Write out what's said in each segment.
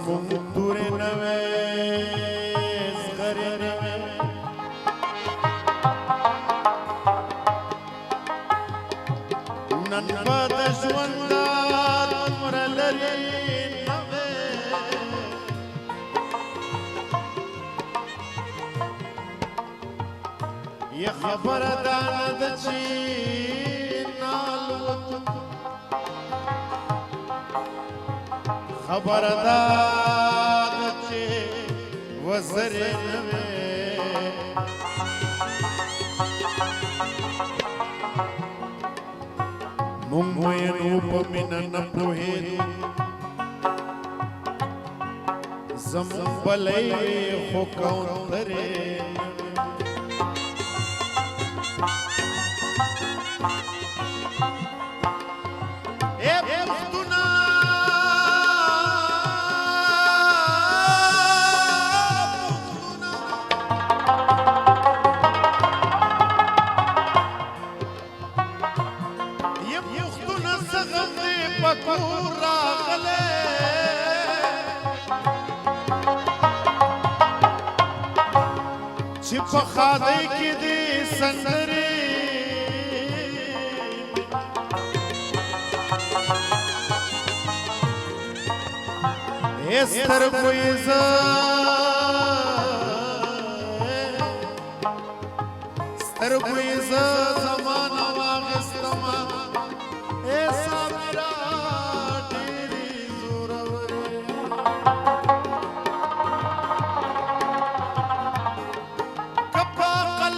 زمون تورې نوې زغرې نوې نن به د ژوند دومره لرې نوې یا خبره دا نه ده چې خبردار چې وزر نوې مونږ وینو په مینه نه پوهېدو زموږ بلی خو کوترې چې په خاده کې دې سندرې سترګو یې زه زمانه واخیستمه صابره ډېرې زورورې که په عقل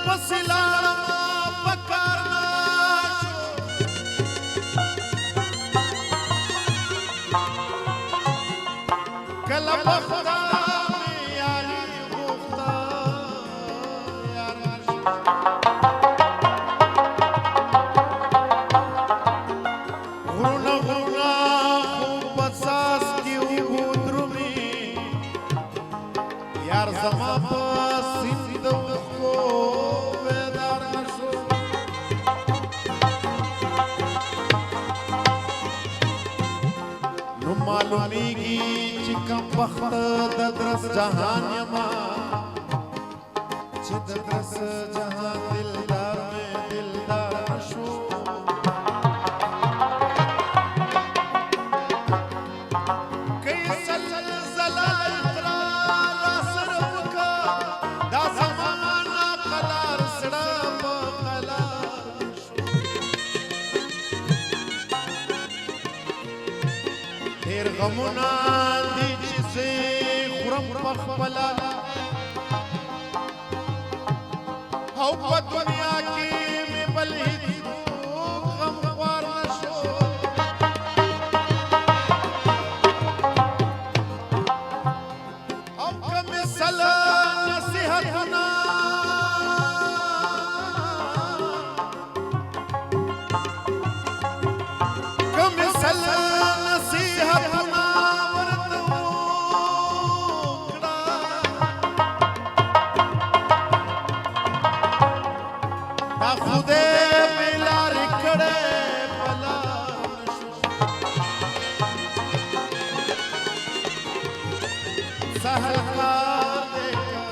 پسې لاړم په کار نه شو کله بخته مې یاري غوښته یار غرونه غرونه خوب په څاڅ کې اوبو درومي یار زما په سیند د اوښکو بیدار نه شو نو معلومیږي چې کم وخت د درس جهان یما چې د درس جهان دلدار مې دلدار نه شو ډېر غمونه دي چې زه خورم په خپله او په دنیا کې مې بل هېڅوک غمخوار نه شو او که مې سله نصیحتونه सहल का देखा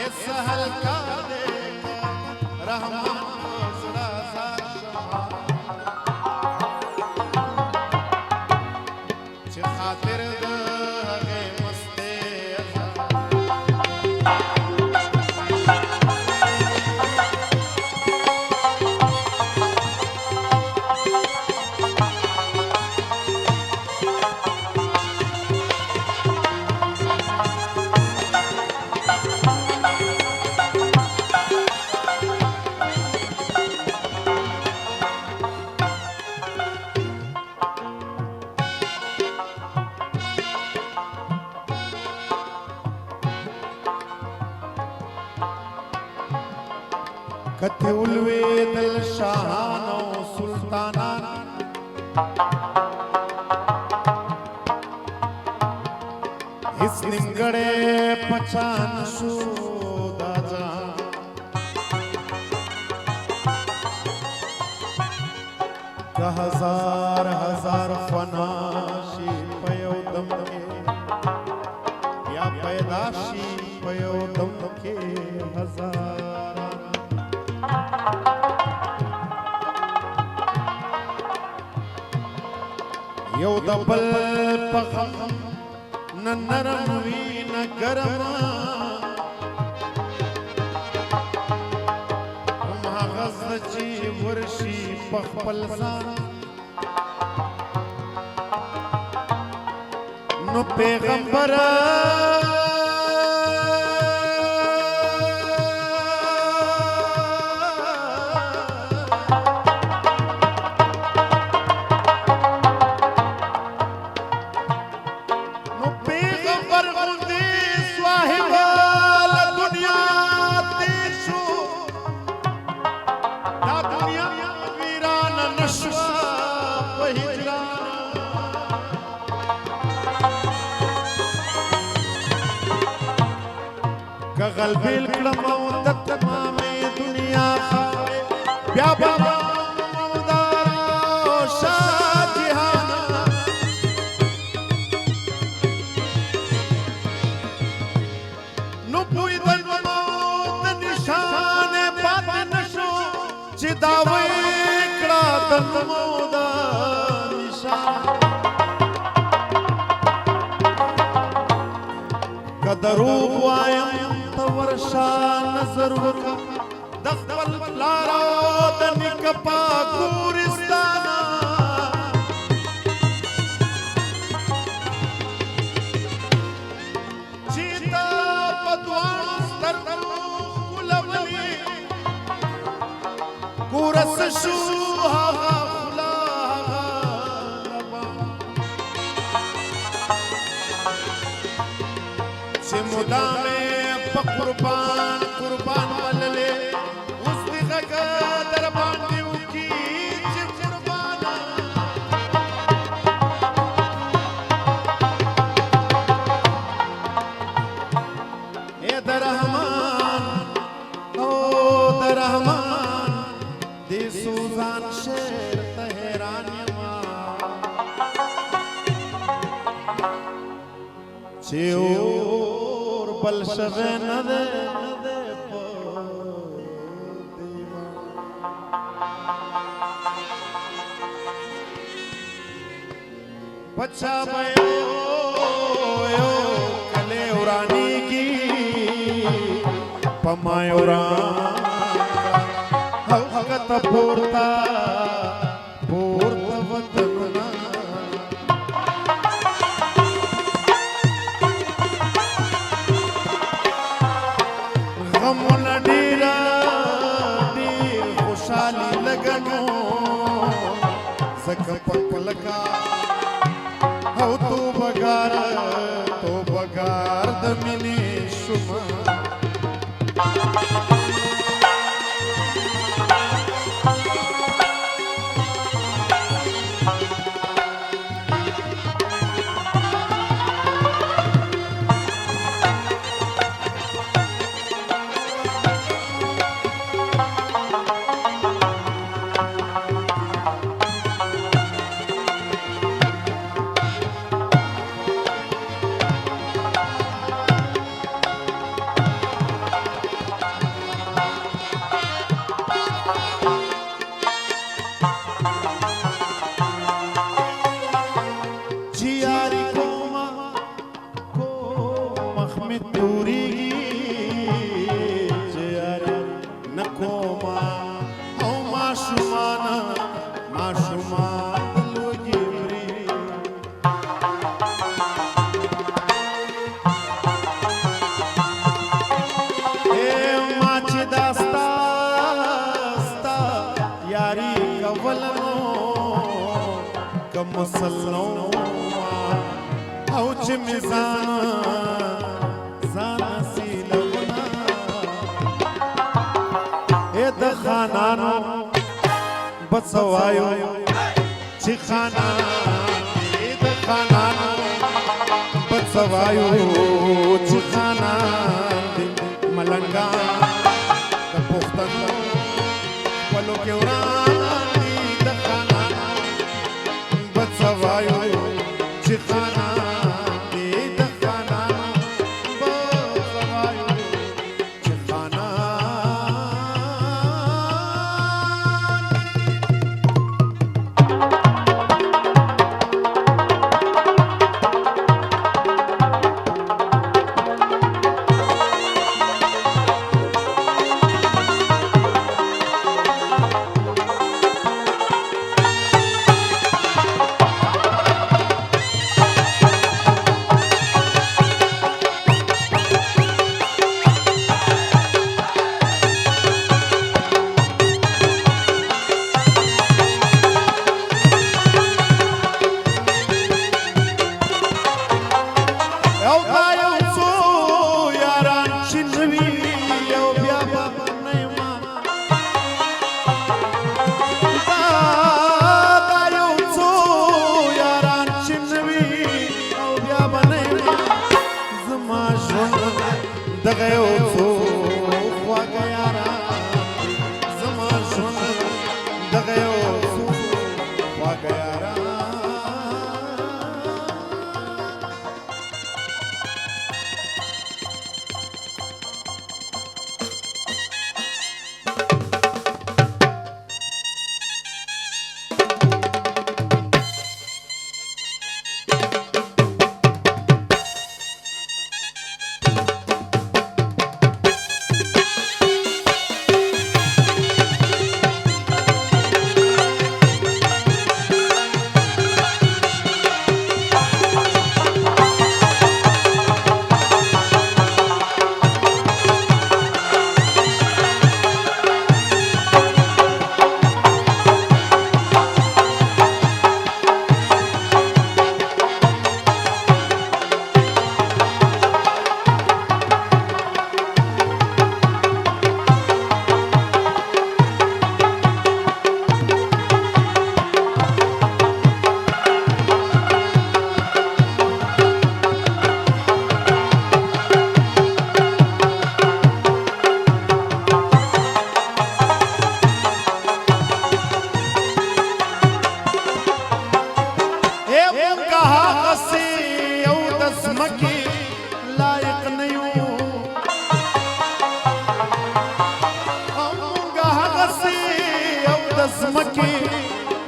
ए सहल का देखा रहमान सड़ा सा छ खातिर दे मस्ते کته ولوي دل شاهان او سلطانان هیڅ نیمګړې پچان شو دا ځان که هزار هزار فنا شي په یو دم کې راشي په یو دم کې هزار یو د بل په غم نه نرم وي نه ګرم هماغه زړه چې ورشي په خپل ځان نو پیغمبره غلبیل کړم او د تمامې دنیا خاورې بیا به مودارا شاه جهانا نو پوهېدل به مو د نشانې پاتې نه شو چې دا ویې کړه د نمو د نشان که دروغ وایم ورشا نظر وکا د خپل پلار او د نیکه پاک ګورستانه چې تا په دواړو سترګو ښکلولې ګوره څه شو هغه خوله هغه چې مدامې قربان قربان وللې اوس دې غږ در باندې وکړي چې قربانه اے د رحمان او د رحمان دې سوزان شعر ته حیران یما چې بل شوه نه ده بچا بھیو کلے ورانی کی پمائے وران حقت پورتا پورتا وطننا غمونا ډیرا ډیر خوشحالی لګنو زکه پک لکا او تو بګار د مینې شوما مسلو او چې ځان سیلونا اے د خانانو بڅوایو چې خانان اے د خانانو بڅوایو چې خانان ملنګان د پښتنو ولو کې وران د خانان بڅوایو چې خانان دې د خانان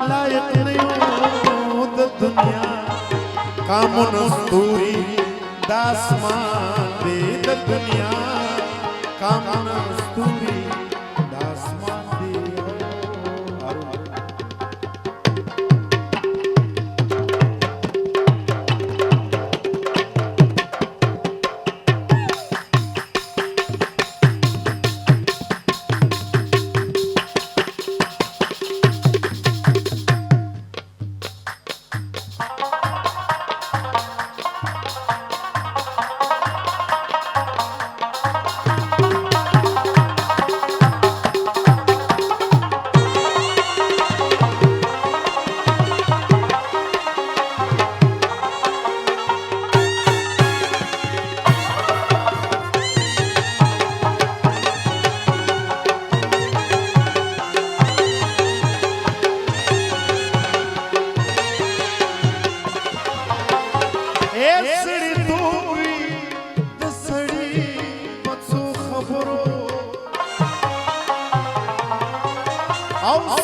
लायक नहीं द दुनिया कामन स्तूरी दासमान दे द दुनिया कामन स्तूरी दासमान दे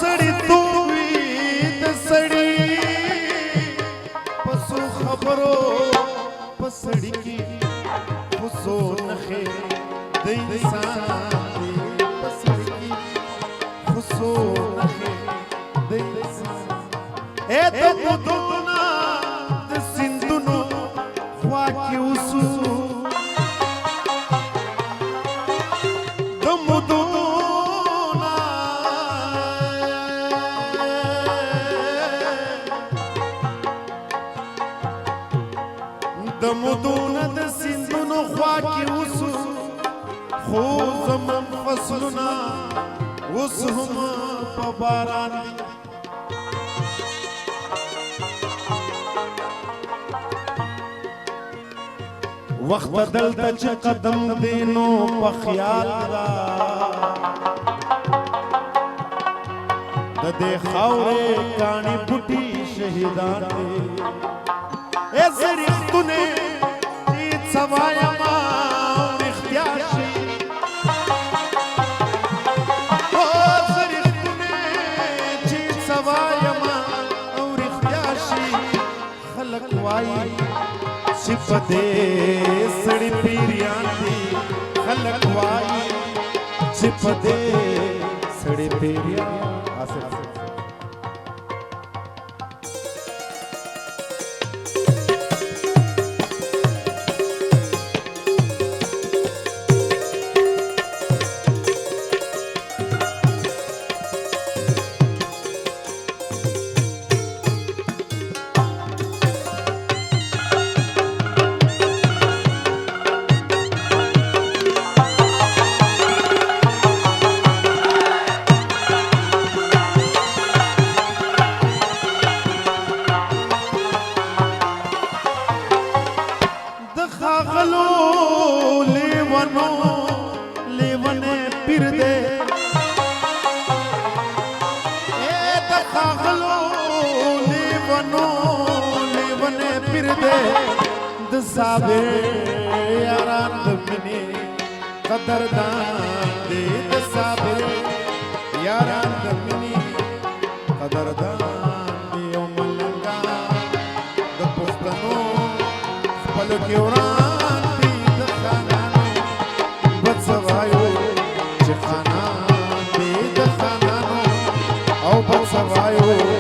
सड़ी तू सड़ी पसु खबरो पसड़ी की खुसो नखे इंसान पसड़ी की खुसो नखे इंसान ए तो मुदुना सिंधुनो ख्वा की उसू दमुदून द सिंधुन ख्वा की उसू खो ज़मन फसलुना उस हम पबारान वक्त दलता च कदम देनो पख्याल रा ददे खावरे कानी बुटी शहीदान दे ऐसे रिश्तुने जीत सवाया मां इख्तियार शी ओ ऐसे रिश्तुने जीत सवाया मां और इख्तियार शी खलक वाई सिप दे सड़ी पीरियां दी खलक वाई सिप दे सड़ी पीरियां लेवने पिर दे ए दखागलो लेवने पिर दे दसाबे यारान दमिने कदरदान दे दसाबे यारान दमिने कदरदान दे उमलंगा दपुस्तनो पल के Savayo